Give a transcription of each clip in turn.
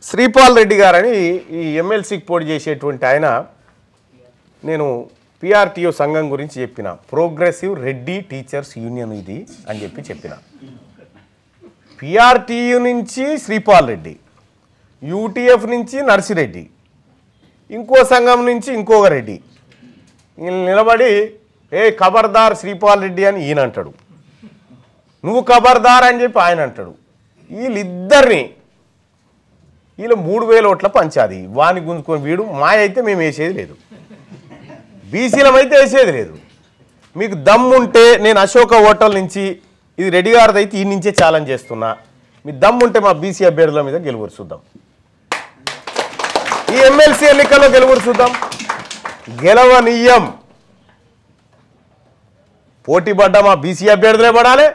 శ్రీపాల్ రెడ్డి గారని ఈ ఎమ్మెల్సీకి పోటీ చేసేటువంటి ఆయన నేను పిఆర్టీఓ సంఘం గురించి చెప్పిన ప్రోగ్రెసివ్ రెడ్డి టీచర్స్ యూనియన్ ఇది అని చెప్పిన పిఆర్టీయూ నుంచి శ్రీపాల్ రెడ్డి యూటీఎఫ్ నుంచి నర్సిరెడ్డి ఇంకో సంఘం నుంచి ఇంకొక రెడ్డి వీళ్ళు నిలబడి ఏ ఖబర్దార్ శ్రీపాల్ రెడ్డి అని ఈయన అంటాడు నువ్వు ఖబర్దార్ అని చెప్పి ఆయన అంటాడు వీళ్ళిద్దరిని వీళ్ళు 3000 ఓట్ల పంచాది వాని గుంజుకొని వీడు మాయ అయితే మేము వేసేది లేదు బీసీలమైతే వేసేది లేదు మీకు దమ్ముంటే నేను అశోక హోటల్ నుంచి ఇది రెడ్డి గారిది అయితే ఈ నుంచే ఛాలెంజ్ చేస్తున్నా మీ దమ్ముంటే మా బీసీ అభ్యర్థుల మీద గెలుగురు చూద్దాం ఈ ఎమ్మెల్సీ ఎన్నికల్లో గెలుగురు చూద్దాం గెలవనీయం పోటీ పడ్డా మా బీసీ అభ్యర్థులే పడాలి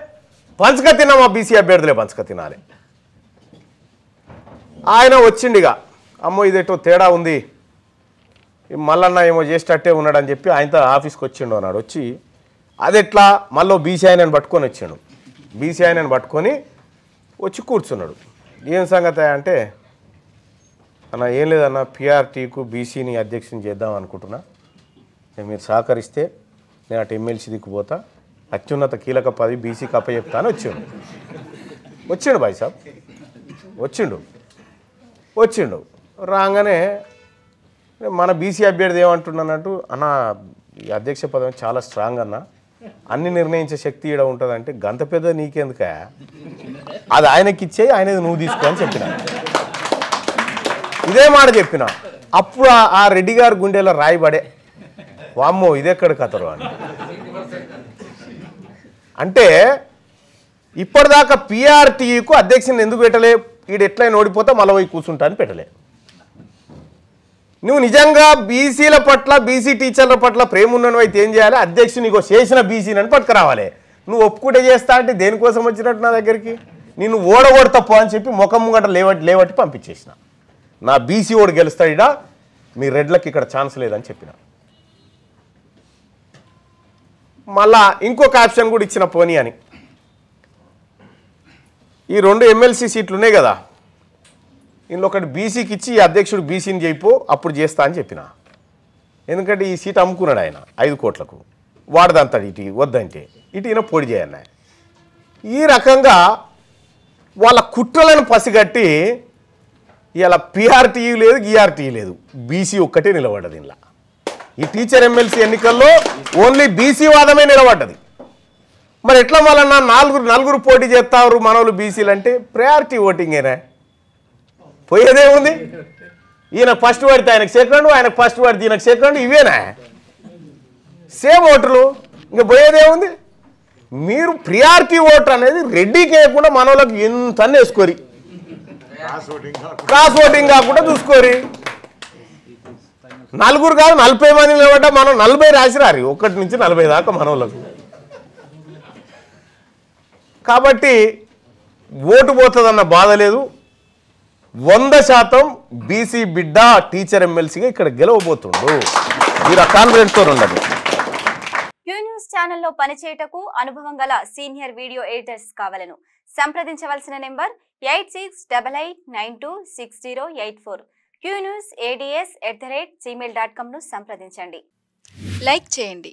పంచక తిన్నా మా బీసీ అభ్యర్థులే పంచక తినాలి ఆయన వచ్చిండిగా అమ్మో ఇదేటో తేడా ఉంది మల్లన్న ఏమో చేసేటట్టే ఉన్నాడని చెప్పి ఆయనతో ఆఫీస్కి వచ్చిండు అన్నాడు వచ్చి అది ఎట్లా మళ్ళీ బీసీ ఆయనని పట్టుకొని వచ్చిండు బీసీ ఆయనని పట్టుకొని వచ్చి కూర్చున్నాడు ఏం సంగతి అంటే అన్న ఏం లేదన్న పిఆర్టీకు బీసీని అధ్యక్షుని చేద్దాం అనుకుంటున్నా మీరు సహకరిస్తే నేను అటు ఎమ్మెల్సీ దిక్కుపోతా అత్యున్నత కీలక పదవి బీసీకి అప్పచెప్తా అని వచ్చిండు భాయ్ సాబ్ వచ్చిండు రాగానే మన బీసీ అభ్యర్థి ఏమంటున్నానంటూ అన్న ఈ అధ్యక్ష పదవి చాలా స్ట్రాంగ్ అన్న అన్ని నిర్ణయించే శక్తి ఈడ ఉంటుందంటే గంత పెద్ద నీకెందుక అది ఆయనకి ఇచ్చే ఆయనది నువ్వు తీసుకో అని చెప్పిన ఇదే మాట చెప్పిన అప్పుడు ఆ రెడ్డి గారి గుండెలో రాయిబడే వామ్మో ఇదెక్కడ కథరు అని అంటే ఇప్పటిదాకా పిఆర్టీకు అధ్యక్షుని ఎందుకు పెట్టలే వీడు ఎట్లయినా ఓడిపోతా మళ్ళీ పోయి కూర్చుంటా అని పెట్టలే నువ్వు నిజంగా బీసీల పట్ల బీసీ టీచర్ల పట్ల ప్రేమ ఉన్నను అయితే ఏం చేయాలి అధ్యక్షుని నీకు చేసిన బీసీని పట్టుకురావాలి నువ్వు ఒప్పుకుంటే చేస్తా అంటే దేనికోసం వచ్చినట్టు నా దగ్గరికి నిన్ను ఓడగొడతప్పు అని చెప్పి ముఖం ముంగట లేవట్టి పంపించేసిన నా బీసీ ఓడి గెలుస్తాడా మీ రెడ్లకి ఇక్కడ ఛాన్స్ లేదని చెప్పిన మళ్ళా ఇంకొక ఆప్షన్ కూడా ఇచ్చిన పోనీ అని ఈ 2 ఎమ్మెల్సీ సీట్లు ఉన్నాయి కదా ఇందులో ఒకటి బీసీకి ఇచ్చి ఈ అధ్యక్షుడు బీసీని చేయిపో అప్పుడు చేస్తా అని చెప్పిన ఎందుకంటే ఈ సీట్ అమ్ముకున్నాడు ఆయన 5 కోట్లకు వాడదంతాడు ఇటు వద్దంటే ఇటు ఈయన పొడి చేయన్న ఈ రకంగా వాళ్ళ కుట్రలను పసిగట్టి ఇలా పిఆర్టీయూ లేదు గీఆర్టీ లేదు బీసీ ఒక్కటే నిలబడ్డది ఇలా ఈ టీచర్ ఎమ్మెల్సీ ఎన్నికల్లో ఓన్లీ బీసీ వాదమే నిలబడ్డది మరి ఎట్లా మళ్ళీ నలుగురు పోటీ చేస్తారు మనోళ్ళు బీసీలు అంటే ప్రయారిటీ ఓటింగేనా పోయేదే ఉంది ఈయన ఫస్ట్ పడితే ఆయనకు సెకండ్ ఆయనకు ఫస్ట్ పడితే ఈయనకు సెకండ్ ఇవేనా సేమ్ ఓటర్లు ఇంకా పోయేదే ఉంది మీరు ప్రియారిటీ ఓటర్ అనేది రెడ్డికి వేయకుండా మనోళ్ళకి ఎంత వేసుకోరి క్రాస్ ఓటింగ్ కాకుండా చూసుకోరి నలుగురు కాదు 40 మంది నిలబడ్డా మనం 40 రాసిరారు 1 నుంచి 40 దాకా మనోళ్ళకు కాబట్టి ఓటు పోతుందన్న బాధ లేదు 100% బీసీ బిడ్డ టీచర్ ఎమ్మెల్సీగా ఇక్కడ గెలవబోతుండు మీరు కాన్ఫిడెంట్తో ఉండండి క్యూ న్యూస్ ఛానల్లో పనిచేయటకు అనుభవం గల సీనియర్ వీడియో ఎడిటర్స్ కావాలను సంప్రదించవలసిన నెంబర్ 8688926084 qnewsads@gmail.com ను సంప్రదించండి. లైక్ చేయండి.